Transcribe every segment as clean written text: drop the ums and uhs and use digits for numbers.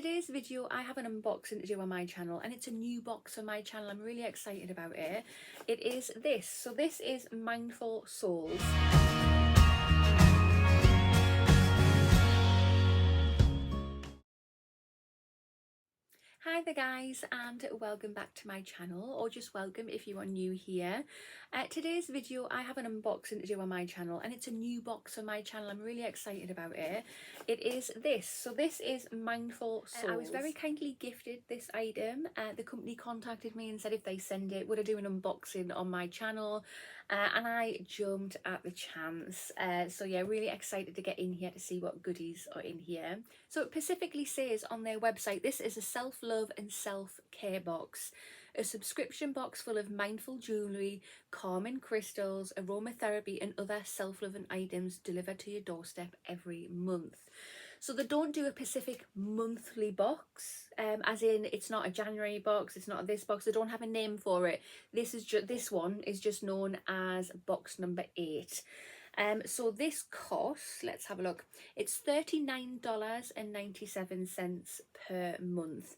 today's video I have an unboxing to do on my channel, and it's a new box on my channel. I'm really excited about it. It is this. So this is Mindful Souls. Hi there guys, and welcome back to my channel, or just welcome if you are new here. Today's video I have an unboxing to do on my channel, and it's a new box on my channel. I'm really excited about it. It is this. So this is Mindful Souls. I was very kindly gifted this item. The company contacted me and said if they send it, would I do an unboxing on my channel? And I jumped at the chance. So yeah, really excited to get in here to see what goodies are in here. So it specifically says on their website, this is a self-love and self-care box. A subscription box full of mindful jewellery, calming crystals, aromatherapy and other self-loving items delivered to your doorstep every month. So they don't do a specific monthly box, as in it's not a January box, it's not this box. They don't have a name for it. This one is just known as box number 8. So this costs, let's have a look, it's $39.97 per month.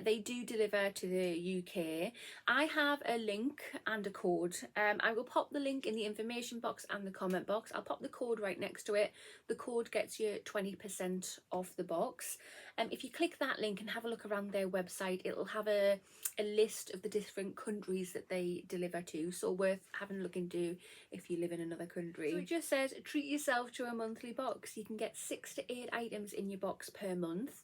They do deliver to the UK. I have a link and a code. I will pop the link in the information box and the comment box. I'll pop the code right next to it. The code gets you 20% off the box. If you click that link and have a look around their website, it'll have a list of the different countries that they deliver to, so worth having a look into if you live in another country. So it just says treat yourself to a monthly box. You can get 6 to 8 items in your box per month.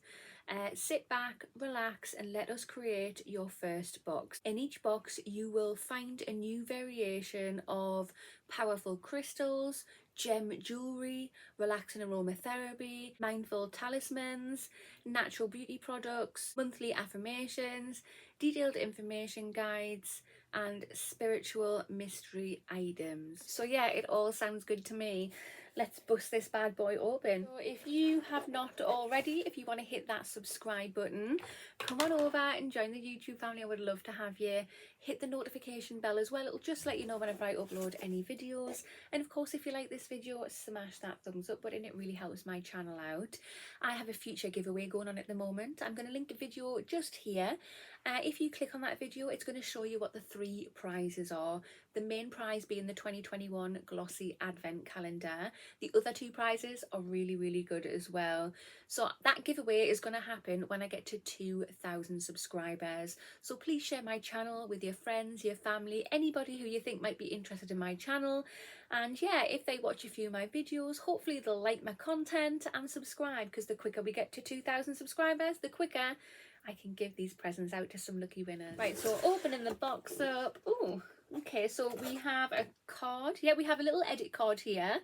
Sit back, relax and let us create your first box. In each box you will find a new variation of powerful crystals, gem jewelry, relaxing aromatherapy, mindful talismans, natural beauty products, monthly affirmations, detailed information guides and spiritual mystery items. So yeah, it all sounds good to me. Let's bust this bad boy open. So if you have not already, if you want to hit that subscribe button, come on over and join the YouTube family. I would love to have you. Hit the notification bell as well. It'll just let you know whenever I upload any videos. And of course, if you like this video, smash that thumbs up button. It really helps my channel out. I have a future giveaway going on at the moment. I'm going to link the video just here. If you click on that video, it's going to show you what the 3 prizes are. The main prize being the 2021 Glossy Advent Calendar. The other 2 prizes are really good as well. So that giveaway is going to happen when I get to 2,000 subscribers. So please share my channel with your friends, your family, anybody who you think might be interested in my channel. And yeah, if they watch a few of my videos, hopefully they'll like my content and subscribe, because the quicker we get to 2,000 subscribers, the quicker I can give these presents out to some lucky winners. Right, so opening the box up. Ooh, okay, so we have a card. Yeah, we have a little edit card here.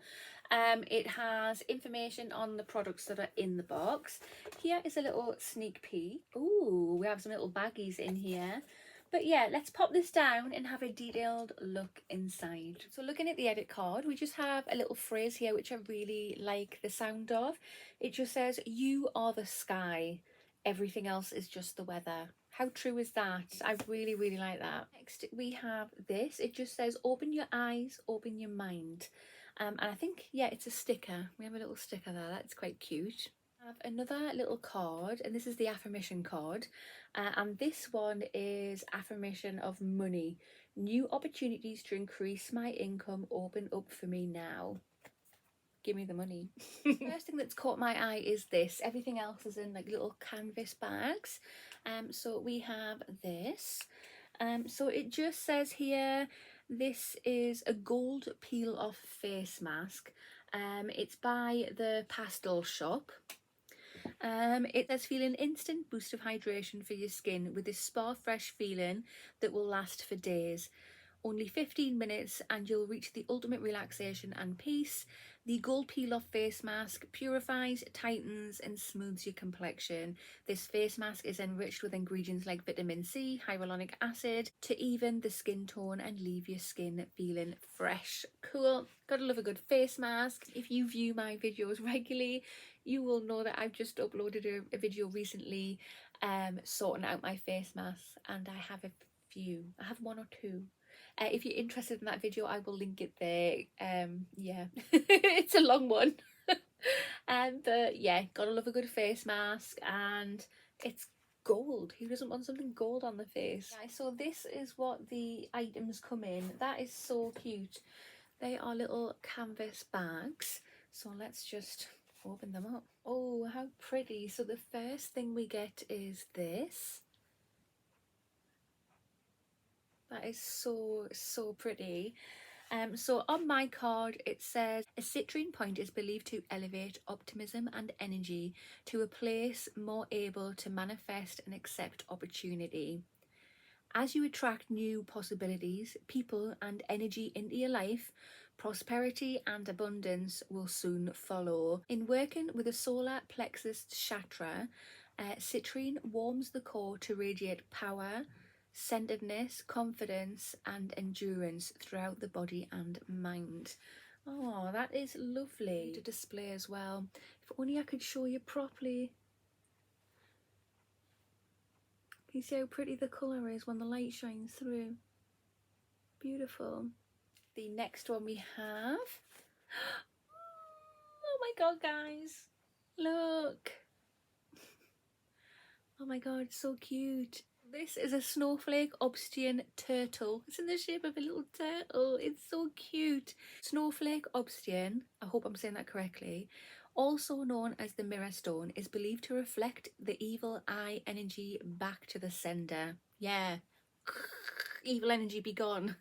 It has information on the products that are in the box. Here is a little sneak peek. Ooh, we have some little baggies in here. But yeah, let's pop this down and have a detailed look inside. So looking at the edit card, we just have a little phrase here which I really like the sound of. It just says, "You are the sky. Everything else is just the weather." How true is that? I really like that. Next we have this. It just says, "Open your eyes, open your mind." And I think, yeah, it's a sticker. We have a little sticker there. That's quite cute. I have another little card, and this is the affirmation card. And this one is affirmation of money. "New opportunities to increase my income open up for me now. Give me the money." First thing that's caught my eye is this. Everything else is in like little canvas bags. So we have this. So it just says here, this is a gold peel off face mask. It's by the Pastel Shop. It says, "Feel an instant boost of hydration for your skin with this spa fresh feeling that will last for days. Only 15 minutes and you'll reach the ultimate relaxation and peace. The gold peel off face mask purifies, tightens and smooths your complexion. This face mask is enriched with ingredients like vitamin C, hyaluronic acid to even the skin tone and leave your skin feeling fresh." Cool. Gotta love a good face mask. If you view my videos regularly, you will know that I've just uploaded a video recently sorting out my face masks, and I have a few. I have 1 or 2. If you're interested in that video, I will link it there. Yeah, it's a long one. But yeah, gotta love a good face mask, and It's gold. Who doesn't want something gold on the face? Yeah, so this is what the items come in. That is so cute. They are little canvas bags. So let's just open them up. Oh, how pretty. So the first thing we get is this. That is so pretty. So on my card it says a citrine point is believed to elevate optimism and energy to a place more able to manifest and accept opportunity. As you attract new possibilities, people and energy into your life, prosperity and abundance will soon follow. In working with the solar plexus chakra, citrine warms the core to radiate power, centeredness, confidence and endurance throughout the body and mind. Oh, that is lovely to display as well. If only I could show you properly. Can you see how pretty the colour is when the light shines through? Beautiful. The next one we have... Oh my god, guys. Look. Oh my god, so cute. This is a snowflake obsidian turtle. It's in the shape of a little turtle. It's so cute. Snowflake obsidian, I hope I'm saying that correctly, also known as the mirror stone, is believed to reflect the evil eye energy back to the sender. Yeah. Evil energy be gone.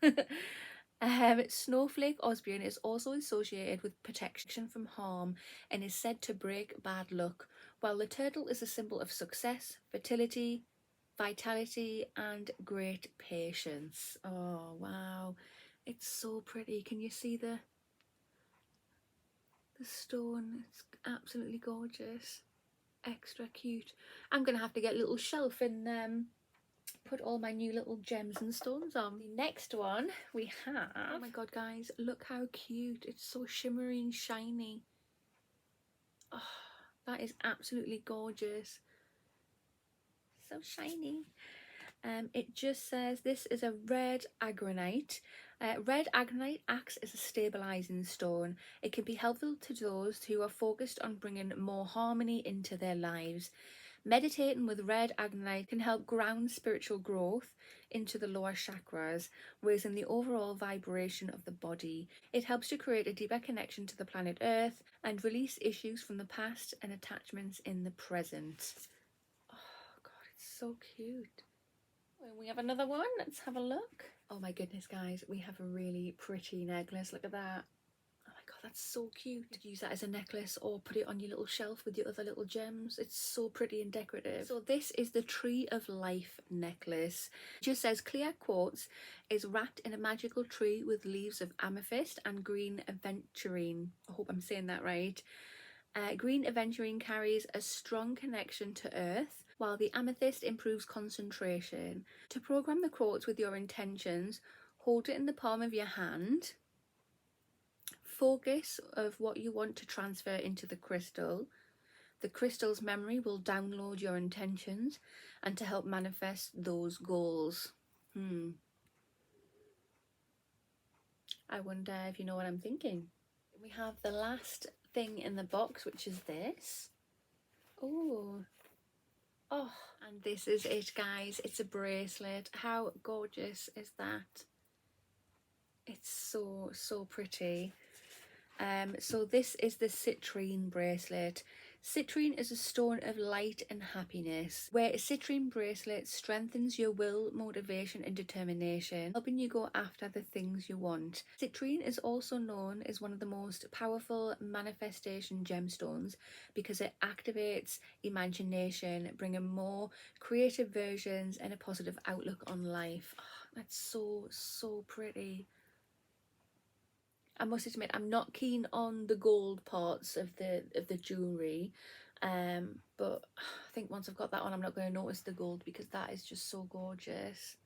Snowflake obsidian is also associated with protection from harm and is said to break bad luck, while the turtle is a symbol of success, fertility, vitality and great patience. Oh wow, it's so pretty. Can you see the stone? It's absolutely gorgeous. Extra cute. I'm gonna have to get a little shelf and put all my new little gems and stones on. The next one we have, oh my god guys, look how cute. It's so shimmery and shiny. Oh, that is absolutely gorgeous. So shiny. It just says this is a red agonite. Red agonite acts as a stabilizing stone. It can be helpful to those who are focused on bringing more harmony into their lives. Meditating with red agonite can help ground spiritual growth into the lower chakras, raising the overall vibration of the body. It helps to create a deeper connection to the planet Earth and release issues from the past and attachments in the present. Oh god, it's so cute. We have another one. Let's have a look. Oh my goodness, guys, we have a really pretty necklace. Look at that. Oh my god, that's so cute. You could use that as a necklace or put it on your little shelf with your other little gems. It's so pretty and decorative. So this is the Tree of Life necklace. It just says clear quartz is wrapped in a magical tree with leaves of amethyst and green aventurine. I hope I'm saying that right. Green aventurine carries a strong connection to earth, while the amethyst improves concentration. To program the quartz with your intentions, hold it in the palm of your hand. Focus of what you want to transfer into the crystal. The crystal's memory will download your intentions and to help manifest those goals. I wonder if you know what I'm thinking. We have the last thing in the box, which is this. Oh, and this is it, guys. It's a bracelet. How gorgeous is that? It's so pretty. So this is the citrine bracelet. Citrine is a stone of light and happiness, where a citrine bracelet strengthens your will, motivation and determination, helping you go after the things you want. Citrine is also known as one of the most powerful manifestation gemstones because it activates imagination, bringing more creative versions and a positive outlook on life. Oh, that's so pretty. I must admit, I'm not keen on the gold parts of the jewellery, but I think once I've got that on, I'm not going to notice the gold because that is just so gorgeous.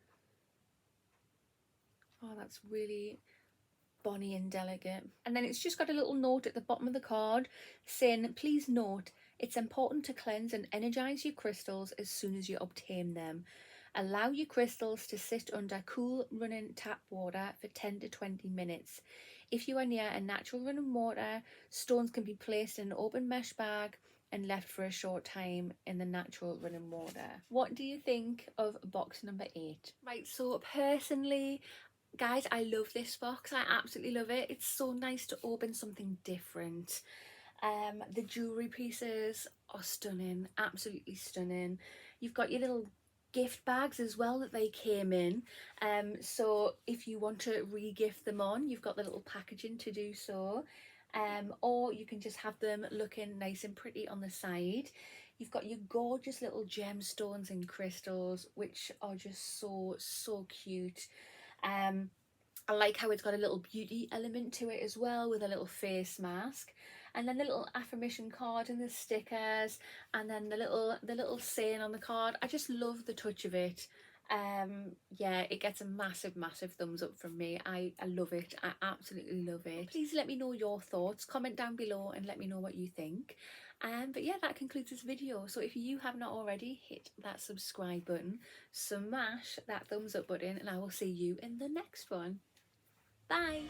Oh, that's really bonny and delicate. And then it's just got a little note at the bottom of the card saying, please note, it's important to cleanse and energise your crystals as soon as you obtain them. Allow your crystals to sit under cool running tap water for 10 to 20 minutes. If you are near a natural running water, stones can be placed in an open mesh bag and left for a short time in the natural running water. What do you think of box number 8? Right, so personally, guys, I love this box. I absolutely love it. It's so nice to open something different. The jewellery pieces are stunning, absolutely stunning. You've got your little gift bags as well that they came in, so if you want to re-gift them on, you've got the little packaging to do so, or you can just have them looking nice and pretty on the side. You've got your gorgeous little gemstones and crystals, which are just so cute. I like how it's got a little beauty element to it as well, with a little face mask, and then the little affirmation card and the stickers, and then the little saying on the card. I just love the touch of it. Yeah, it gets a massive thumbs up from me. I love it. I absolutely love it. Please let me know your thoughts. Comment down below and let me know what you think. But yeah, that concludes this video. So if you have not already, hit that subscribe button, smash that thumbs up button, and I will see you in the next one. Bye!